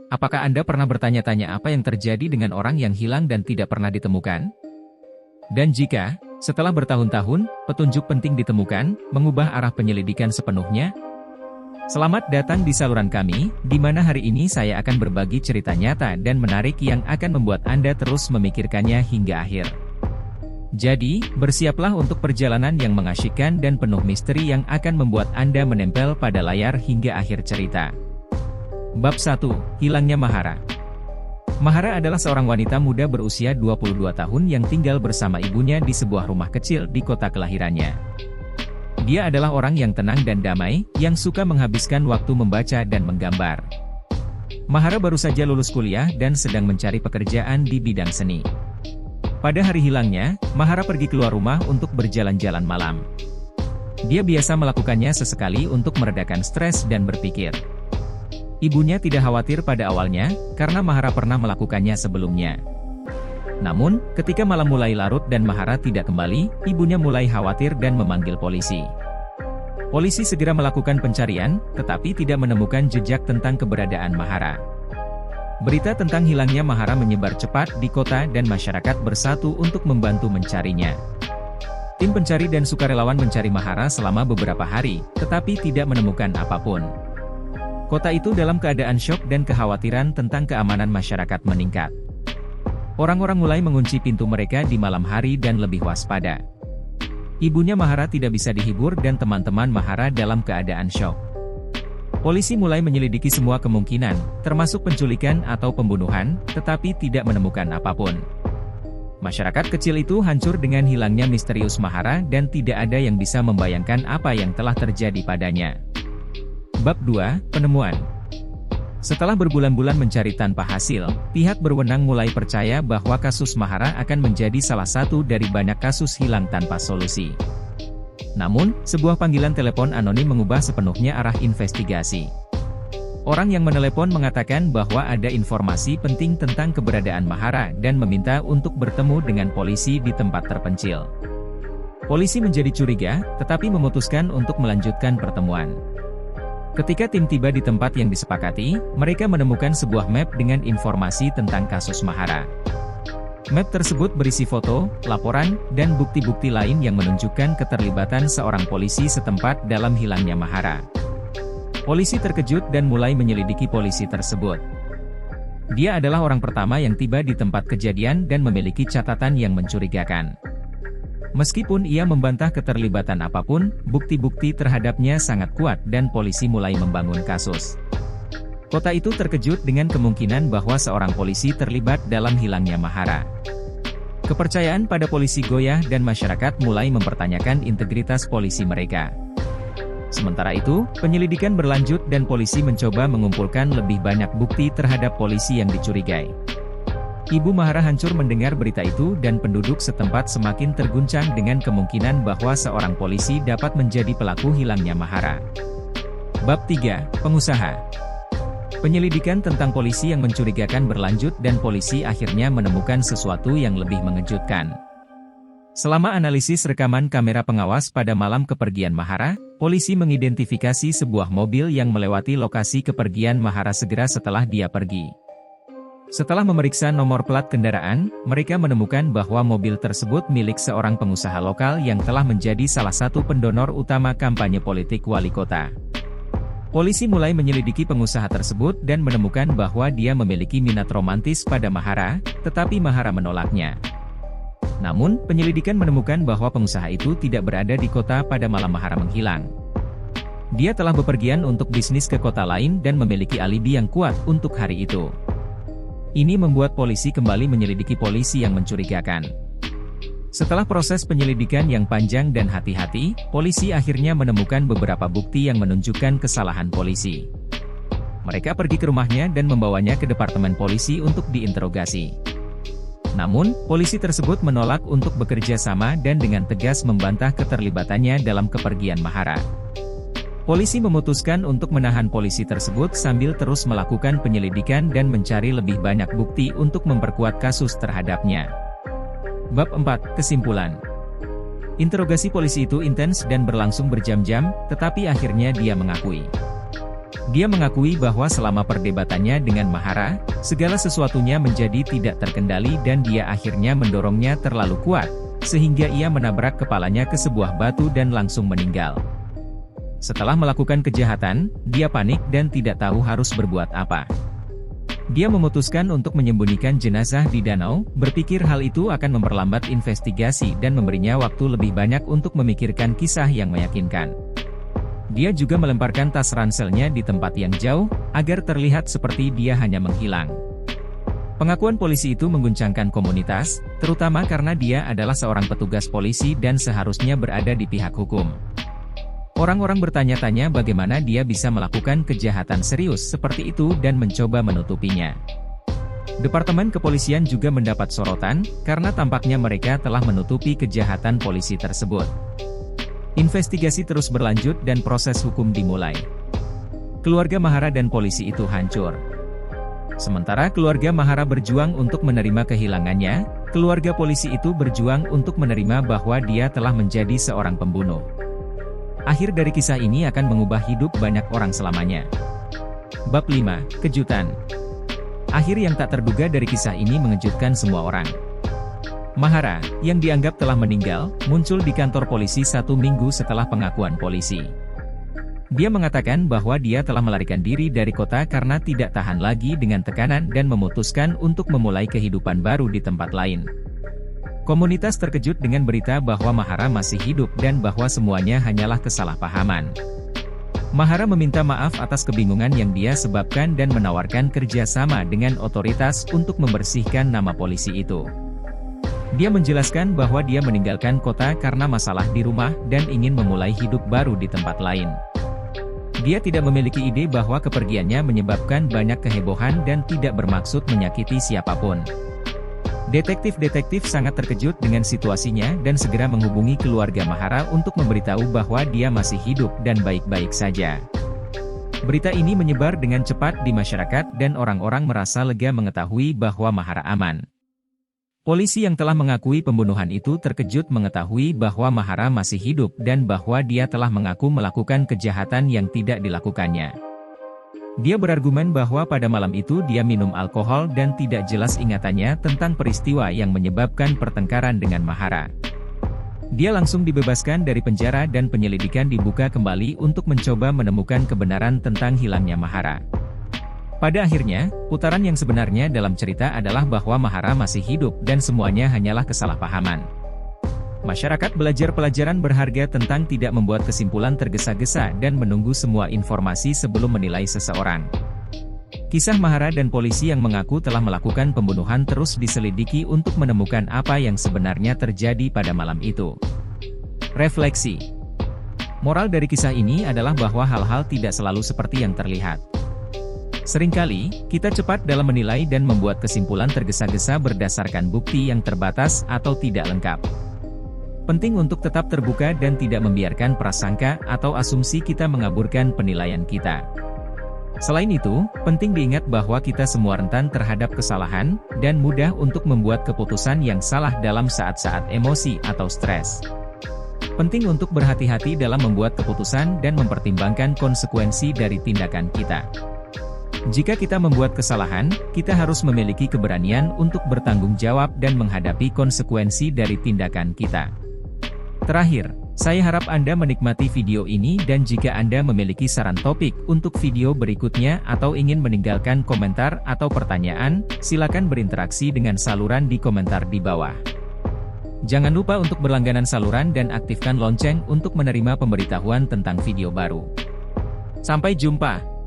Apakah Anda pernah bertanya-tanya apa yang terjadi dengan orang yang hilang dan tidak pernah ditemukan? Dan jika, setelah bertahun-tahun, petunjuk penting ditemukan, mengubah arah penyelidikan sepenuhnya? Selamat datang di saluran kami, di mana hari ini saya akan berbagi cerita nyata dan menarik yang akan membuat Anda terus memikirkannya hingga akhir. Jadi, bersiaplah untuk perjalanan yang mengasyikkan dan penuh misteri yang akan membuat Anda menempel pada layar hingga akhir cerita. Bab 1. Hilangnya Mahara. Mahara adalah seorang wanita muda berusia 22 tahun yang tinggal bersama ibunya di sebuah rumah kecil di kota kelahirannya. Dia adalah orang yang tenang dan damai, yang suka menghabiskan waktu membaca dan menggambar. Mahara baru saja lulus kuliah dan sedang mencari pekerjaan di bidang seni. Pada hari hilangnya, Mahara pergi keluar rumah untuk berjalan-jalan malam. Dia biasa melakukannya sesekali untuk meredakan stres dan berpikir. Ibunya tidak khawatir pada awalnya, karena Mahara pernah melakukannya sebelumnya. Namun, ketika malam mulai larut dan Mahara tidak kembali, ibunya mulai khawatir dan memanggil polisi. Polisi segera melakukan pencarian, tetapi tidak menemukan jejak tentang keberadaan Mahara. Berita tentang hilangnya Mahara menyebar cepat di kota dan masyarakat bersatu untuk membantu mencarinya. Tim pencari dan sukarelawan mencari Mahara selama beberapa hari, tetapi tidak menemukan apapun. Kota itu dalam keadaan syok dan kekhawatiran tentang keamanan masyarakat meningkat. Orang-orang mulai mengunci pintu mereka di malam hari dan lebih waspada. Ibunya Mahara tidak bisa dihibur dan teman-teman Mahara dalam keadaan syok. Polisi mulai menyelidiki semua kemungkinan, termasuk penculikan atau pembunuhan, tetapi tidak menemukan apapun. Masyarakat kecil itu hancur dengan hilangnya misterius Mahara dan tidak ada yang bisa membayangkan apa yang telah terjadi padanya. Bab 2. Penemuan. Setelah berbulan-bulan mencari tanpa hasil, pihak berwenang mulai percaya bahwa kasus Mahara akan menjadi salah satu dari banyak kasus hilang tanpa solusi. Namun, sebuah panggilan telepon anonim mengubah sepenuhnya arah investigasi. Orang yang menelepon mengatakan bahwa ada informasi penting tentang keberadaan Mahara dan meminta untuk bertemu dengan polisi di tempat terpencil. Polisi menjadi curiga, tetapi memutuskan untuk melanjutkan pertemuan. Ketika tim tiba di tempat yang disepakati, mereka menemukan sebuah map dengan informasi tentang kasus Mahara. Map tersebut berisi foto, laporan, dan bukti-bukti lain yang menunjukkan keterlibatan seorang polisi setempat dalam hilangnya Mahara. Polisi terkejut dan mulai menyelidiki polisi tersebut. Dia adalah orang pertama yang tiba di tempat kejadian dan memiliki catatan yang mencurigakan. Meskipun ia membantah keterlibatan apapun, bukti-bukti terhadapnya sangat kuat dan polisi mulai membangun kasus. Kota itu terkejut dengan kemungkinan bahwa seorang polisi terlibat dalam hilangnya Mahara. Kepercayaan pada polisi goyah dan masyarakat mulai mempertanyakan integritas polisi mereka. Sementara itu, penyelidikan berlanjut dan polisi mencoba mengumpulkan lebih banyak bukti terhadap polisi yang dicurigai. Ibu Mahara hancur mendengar berita itu dan penduduk setempat semakin terguncang dengan kemungkinan bahwa seorang polisi dapat menjadi pelaku hilangnya Mahara. Bab 3. Pengusaha. Penyelidikan tentang polisi yang mencurigakan berlanjut dan polisi akhirnya menemukan sesuatu yang lebih mengejutkan. Selama analisis rekaman kamera pengawas pada malam kepergian Mahara, polisi mengidentifikasi sebuah mobil yang melewati lokasi kepergian Mahara segera setelah dia pergi. Setelah memeriksa nomor plat kendaraan, mereka menemukan bahwa mobil tersebut milik seorang pengusaha lokal yang telah menjadi salah satu pendonor utama kampanye politik wali kota. Polisi mulai menyelidiki pengusaha tersebut dan menemukan bahwa dia memiliki minat romantis pada Mahara, tetapi Mahara menolaknya. Namun, penyelidikan menemukan bahwa pengusaha itu tidak berada di kota pada malam Mahara menghilang. Dia telah bepergian untuk bisnis ke kota lain dan memiliki alibi yang kuat untuk hari itu. Ini membuat polisi kembali menyelidiki polisi yang mencurigakan. Setelah proses penyelidikan yang panjang dan hati-hati, polisi akhirnya menemukan beberapa bukti yang menunjukkan kesalahan polisi. Mereka pergi ke rumahnya dan membawanya ke departemen polisi untuk diinterogasi. Namun, polisi tersebut menolak untuk bekerja sama dan dengan tegas membantah keterlibatannya dalam kepergian Mahara. Polisi memutuskan untuk menahan polisi tersebut sambil terus melakukan penyelidikan dan mencari lebih banyak bukti untuk memperkuat kasus terhadapnya. Bab 4. Kesimpulan. Interogasi polisi itu intens dan berlangsung berjam-jam, tetapi akhirnya dia mengakui. Dia mengakui bahwa selama perdebatannya dengan Mahara, segala sesuatunya menjadi tidak terkendali dan dia akhirnya mendorongnya terlalu kuat, sehingga ia menabrak kepalanya ke sebuah batu dan langsung meninggal. Setelah melakukan kejahatan, dia panik dan tidak tahu harus berbuat apa. Dia memutuskan untuk menyembunyikan jenazah di danau, berpikir hal itu akan memperlambat investigasi dan memberinya waktu lebih banyak untuk memikirkan kisah yang meyakinkan. Dia juga melemparkan tas ranselnya di tempat yang jauh, agar terlihat seperti dia hanya menghilang. Pengakuan polisi itu mengguncangkan komunitas, terutama karena dia adalah seorang petugas polisi dan seharusnya berada di pihak hukum. Orang-orang bertanya-tanya bagaimana dia bisa melakukan kejahatan serius seperti itu dan mencoba menutupinya. Departemen kepolisian juga mendapat sorotan, karena tampaknya mereka telah menutupi kejahatan polisi tersebut. Investigasi terus berlanjut dan proses hukum dimulai. Keluarga Mahara dan polisi itu hancur. Sementara keluarga Mahara berjuang untuk menerima kehilangannya, keluarga polisi itu berjuang untuk menerima bahwa dia telah menjadi seorang pembunuh. Akhir dari kisah ini akan mengubah hidup banyak orang selamanya. Bab 5. Kejutan. Akhir yang tak terduga dari kisah ini mengejutkan semua orang. Mahara, yang dianggap telah meninggal, muncul di kantor polisi 1 minggu setelah pengakuan polisi. Dia mengatakan bahwa dia telah melarikan diri dari kota karena tidak tahan lagi dengan tekanan dan memutuskan untuk memulai kehidupan baru di tempat lain. Komunitas terkejut dengan berita bahwa Mahara masih hidup dan bahwa semuanya hanyalah kesalahpahaman. Mahara meminta maaf atas kebingungan yang dia sebabkan dan menawarkan kerjasama dengan otoritas untuk membersihkan nama polisi itu. Dia menjelaskan bahwa dia meninggalkan kota karena masalah di rumah dan ingin memulai hidup baru di tempat lain. Dia tidak memiliki ide bahwa kepergiannya menyebabkan banyak kehebohan dan tidak bermaksud menyakiti siapapun. Detektif-detektif sangat terkejut dengan situasinya dan segera menghubungi keluarga Mahara untuk memberitahu bahwa dia masih hidup dan baik-baik saja. Berita ini menyebar dengan cepat di masyarakat dan orang-orang merasa lega mengetahui bahwa Mahara aman. Polisi yang telah mengakui pembunuhan itu terkejut mengetahui bahwa Mahara masih hidup dan bahwa dia telah mengaku melakukan kejahatan yang tidak dilakukannya. Dia berargumen bahwa pada malam itu dia minum alkohol dan tidak jelas ingatannya tentang peristiwa yang menyebabkan pertengkaran dengan Mahara. Dia langsung dibebaskan dari penjara dan penyelidikan dibuka kembali untuk mencoba menemukan kebenaran tentang hilangnya Mahara. Pada akhirnya, putaran yang sebenarnya dalam cerita adalah bahwa Mahara masih hidup dan semuanya hanyalah kesalahpahaman. Masyarakat belajar pelajaran berharga tentang tidak membuat kesimpulan tergesa-gesa dan menunggu semua informasi sebelum menilai seseorang. Kisah Mahara dan polisi yang mengaku telah melakukan pembunuhan terus diselidiki untuk menemukan apa yang sebenarnya terjadi pada malam itu. Refleksi. Moral dari kisah ini adalah bahwa hal-hal tidak selalu seperti yang terlihat. Seringkali, kita cepat dalam menilai dan membuat kesimpulan tergesa-gesa berdasarkan bukti yang terbatas atau tidak lengkap. Penting untuk tetap terbuka dan tidak membiarkan prasangka atau asumsi kita mengaburkan penilaian kita. Selain itu, penting diingat bahwa kita semua rentan terhadap kesalahan, dan mudah untuk membuat keputusan yang salah dalam saat-saat emosi atau stres. Penting untuk berhati-hati dalam membuat keputusan dan mempertimbangkan konsekuensi dari tindakan kita. Jika kita membuat kesalahan, kita harus memiliki keberanian untuk bertanggung jawab dan menghadapi konsekuensi dari tindakan kita. Terakhir, saya harap Anda menikmati video ini dan jika Anda memiliki saran topik untuk video berikutnya atau ingin meninggalkan komentar atau pertanyaan, silakan berinteraksi dengan saluran di komentar di bawah. Jangan lupa untuk berlangganan saluran dan aktifkan lonceng untuk menerima pemberitahuan tentang video baru. Sampai jumpa!